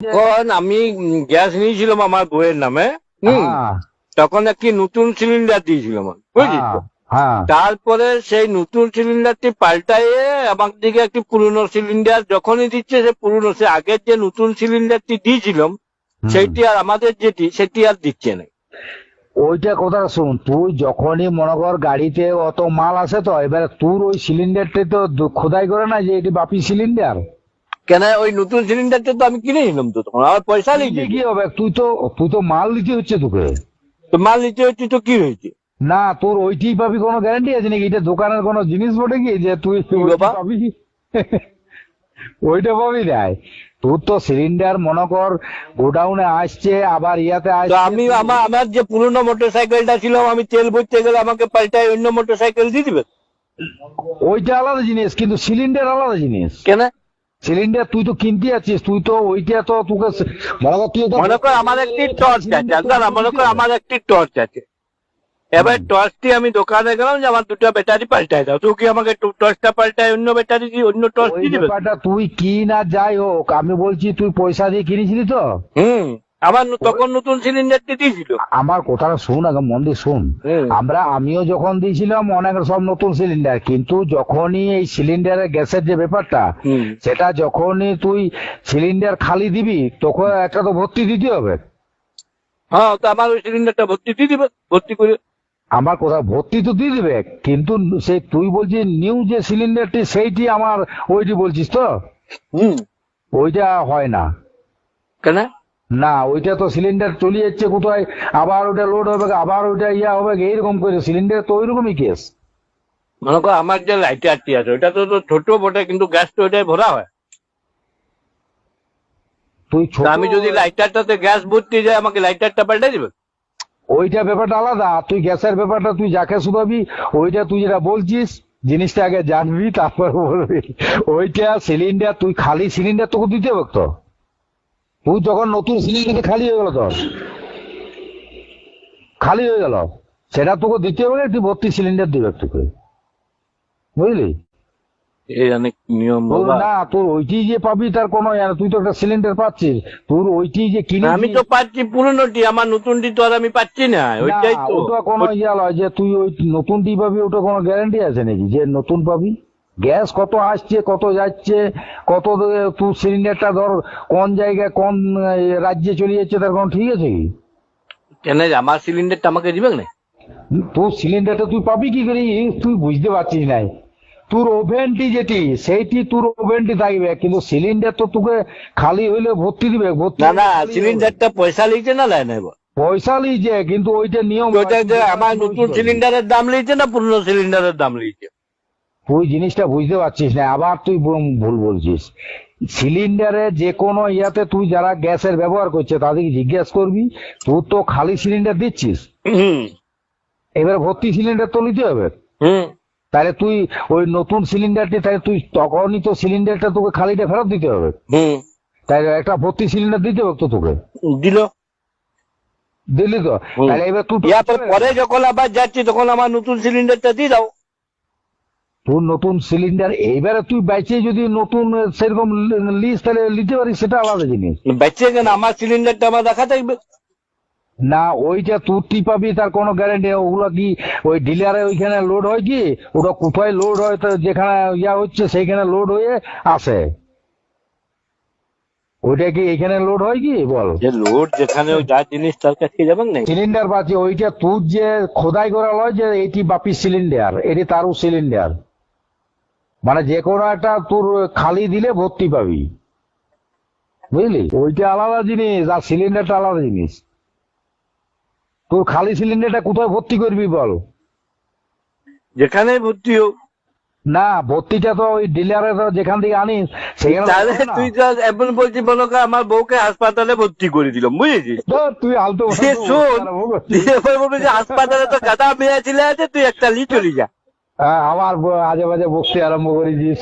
তখন আমি গ্যাস নিয়েছিলাম আমার বউয়ের নামে। হ্যাঁ তখন একটি নতুন সিলিন্ডার দিয়েছিলাম, বুঝলি তো। হ্যাঁ তারপরে সেই নতুন সিলিন্ডারটি পাল্টাইয়ে আমার দিকে একটি পুরনো সিলিন্ডার যখনই দিচ্ছে, সে পুরনো, সে আগের যে নতুন সিলিন্ডারটি দিয়েছিলাম সেটি আর আমাদের যেটি সেটি আর দিচ্ছে না। ওইটা কথা শুন, তুই যখনই মনে কর গাড়িতে অত মাল আসে, তো এবারে তোর ওই সিলিন্ডারটা তো খোদাই করে না যে এটি বাপি সিলিন্ডার। কেন ওই নতুন সিলিন্ডারটা তো আমি কিনে নিলাম, তো তখন আমার পয়সা নিতে নিয়েছি। কি হবে, তুই তো মাল দিতে হচ্ছে তোকে। তো মাল নিতে হচ্ছে তো কি হয়েছে? না তোর ওইটি পাবি কোনো গ্যারান্টি আছে নাকি? এটা দোকানের কোনো জিনিস বটে কি যে তুই ওইটি বাবা? পাবি? ওইটা পাবি নাই। তোর তো সিলিন্ডার মনে কর গোডাউনে আসছে, আবার ইয়াতে তো আসছে। আমি আমার যে পুরনো মোটর সাইকেলটা ছিল, আমি তেল ভরতে গেলে আমাকে পাল্টায় অন্য মোটর সাইকেল দিয়ে দিবে? ওইটা আলাদা জিনিস, কিন্তু সিলিন্ডার আলাদা জিনিস। কেন? সিলিন্ডার তুই তো কিনতে আছিস, তুই তো ওইটা তো তোকে মনে কর তুই মনে কর আমার একটি টর্চ আছে, দাদা মনে কর আমার একটি টর্চ আছে। এবার টর্চটি আমি দোকানে গেলাম যে আমার দুটো ব্যাটারি পাল্টায় দাও, তো কি আমাকে টর্চটা পাল্টায় অন্য ব্যাটারি দিয়ে অন্য টর্চ ওই দিয়ে দিবে? ব্যাপারটা তুই কি না যাই হোক, আমি বলছি তুই পয়সা দিয়ে কিনেছিলি তো। আমার তখন নতুন সিলিন্ডারটি দিয়েছিল। আমার কথাটা শুন, আগে মন দিয়ে শুন। আমিও যখন দিয়েছিলাম অনেক সব নতুন সিলিন্ডার, কিন্তু যখনই এই সিলিন্ডারের গ্যাসের যে ব্যাপারটা, সেটা যখনই তুই সিলিন্ডার খালি দিবি তখন একটা তো ভর্তি দিতে হবে। হ্যাঁ, তো আমার ওই সিলিন্ডারটা ভর্তি দিয়ে দিবে, ভর্তি করে। আমার কথা ভর্তি তো দিয়ে দিবে, কিন্তু সেই তুই বলছিস নিউ যে সিলিন্ডারটি সেইটি আমার ওইটি বলছিস তো? ওইটা হয় না। কেন? না ওইটা তো সিলিন্ডার চলে যাচ্ছে কোথায়, আবার ওটা লোড হবে, আবার ওইটা ইয়া হবে, এইরকম করে সিলিন্ডার তো ওইরকমই কেস। মনে কর আমার যে লাইটারটি আছে ওইটা তো ছোট বটে, কিন্তু গ্যাস তো ওইটাই ভরা হয়। তুই ছোট, আমি যদি লাইটারটাতে গ্যাস ভর্তি যায় আমাকে লাইটারটা পাল্টে দিবে? ওইটা ব্যাপারটা আলাদা। তুই গ্যাসের ব্যাপারটা তুই যাকে শুধাবি, ওইটা তুই যেটা বলছিস জিনিসটা আগে জানবি তারপর বলবি। ওইটা সিলিন্ডার তুই খালি সিলিন্ডার তোকে দিতে হবে তো। তুই যখন নতুন সিলিন্ডার খালি হয়ে গেল, তোর খালি হয়ে গেল, সেটা তোকে দিতে হবে, তুই ভর্তি সিলিন্ডার দিবে তোকে, বুঝলি? এই অনেক নিয়ম তোর বাবা। না তোর ওইটি যে পাবি তার কোনো তুই তো একটা সিলিন্ডার পাচ্ছিস, তোর ওইটি যে কিনে আমি তো পাচ্ছি পুরনোটি, আমার নতুনটি তো আর আমি পাচ্ছি না, ওইটাই তো। ওটা কোনো ইয়া লয় যে তুই ওই নতুনটি পাবি, ওটা কোনো গ্যারান্টি আছে নাকি যে নতুন পাবি? গ্যাস কত আসছে কত যাচ্ছে, কত তুই সিলিন্ডারটা ধর কোন জায়গায় কোন রাজ্যে চলে যাচ্ছে তার কোনো ঠিক আছে কি? কেন আমার সিলিন্ডারটা আমাকে দিবে না? তোর সিলিন্ডারটা তুই পাবি কি করে? তুই বুঝতে পারছিস নাই। তোর ওভেনটি যেটি সেইটি তোর ওভেনটি থাকবে, কিন্তু সিলিন্ডার তো তোকে খালি হইলে ভর্তি দিবে, ভর্তি না না, সিলিন্ডারটা পয়সা লিখছে না লাই নেব? পয়সা লিজে, কিন্তু ওইটা নিয়ম। ওইটা যে আমার নতুন সিলিন্ডারের দাম লিখছে না পুরনো সিলিন্ডারের দাম লিখছে? তুই জিনিসটা বুঝতে পারছিস না, আবার তুই ভুল বলছিস। সিলিন্ডারে যে কোনো ইয়াতে তুই যারা গ্যাসের ব্যবহার করছে তাদেরকে জিজ্ঞেস করবি, তুই তো খালি সিলিন্ডার দিচ্ছিস, এবার ভর্তি সিলিন্ডার তো নিতে হবে। তাহলে তুই ওই নতুন সিলিন্ডারটি, তাহলে তুই তখনই তো সিলিন্ডারটা তোকে খালিটা ফেরত দিতে হবে, তাই একটা ভর্তি সিলিন্ডার দিতে হবে তো তোকে। দিলি তো, তাহলে এবার তুই পরে যখন আবার যাচ্ছি তখন আমার নতুন সিলিন্ডারটা দিয়ে দাও। তোর নতুন সিলিন্ডার এইবারে তুই বাইচে যদি নতুন সেরকম লিস তাহলে নিতে পারিস, সেটা আলাদা জিনিস। বেঁচে কেন, আমার সিলিন্ডারটা আমার দেখা থাকবে। না ওইটা তুই পাবি তার কোনো গ্যারান্টি? ওগুলো কি ওই ডিলারে ওইখানে লোড হয় কি? ওটা কোথায় লোড হয়, তো যেখানে ইয়া হচ্ছে সেইখানে লোড হয়ে আসে। ওইটা কি এখানে লোড হয় কি বল? যে লোড যেখানে যা জিনিস তার কাছে যাবেন না। সিলিন্ডার পাচ্ছি ওইটা তুই যে খোদাই করা লয় যে এটি বাপি সিলিন্ডার, এটি তারও সিলিন্ডার, মানে যে কোনো একটা তোর খালি দিলে ভর্তি পাবি, বুঝলি? ওইটা আলাদা জিনিস আর সিলিন্ডারটা আলাদা জিনিস। তোর খালি সিলিন্ডারটা কোথায় ভর্তি করবি বল? যেখানে ভর্তি হোক না ভর্তিটা তো ওই ডিলারে তো যেখান থেকে আনিস সেখানে। তাহলে তুই তো এমন বলছিস মনে কর আমার বউকে হাসপাতালে ভর্তি করে দিলাম, বুঝেছিস? তুই আলতো শোন, বলবি যে হাসপাতালে তো গাদা মেয়ে ছেলে আছে, তুই একটা লি চলি যা। আমার আজে বাজে বকতে আরম্ভ করেছিস।